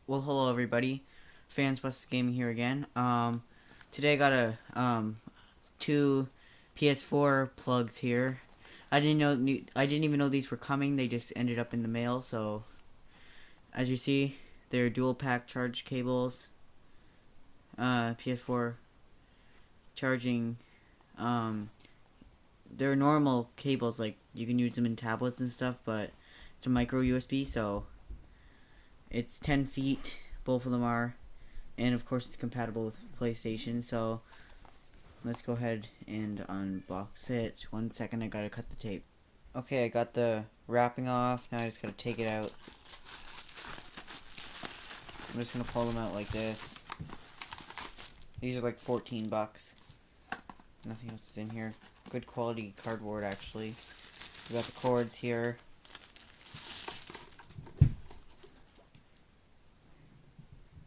Well, hello everybody. Fans Plus Gaming here again. Today I got two PS4 plugs here. I didn't even know these were coming. They just ended up in the mail. So, as you see, they're dual pack charge cables. PS4 charging. Um, they're normal cables, like you can use them in tablets and stuff, but it's a micro USB, so it's 10 feet. Both of them are. And of course it's compatible with PlayStation, so let's go ahead and unbox it. 1 second, I gotta cut the tape. Okay, I got the wrapping off. Now I just gotta take it out. I'm just gonna pull them out like this. These are like 14 bucks. Nothing else is in here. Good quality cardboard, actually. We got the cords here.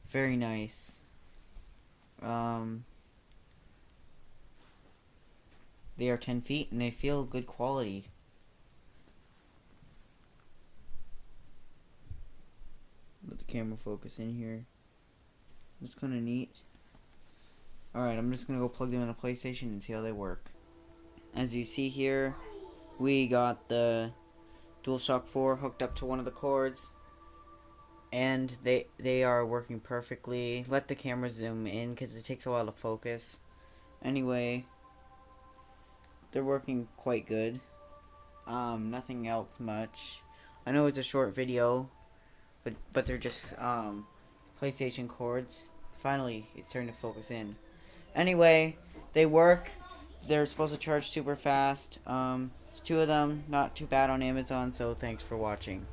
Very nice. They are 10 feet and they feel good quality. Let the camera focus in here. It's kind of neat. Alright, I'm just going to go plug them in a PlayStation and see how they work. As you see here, we got the DualShock 4 hooked up to one of the cords. And they are working perfectly. Let the camera zoom in because it takes a while to focus. Anyway, they're working quite good. Nothing else much. I know it's a short video, but they're just PlayStation cords. Finally, it's starting to focus in. Anyway, they work. They're supposed to charge super fast. Two of them, not too bad on Amazon, so thanks for watching.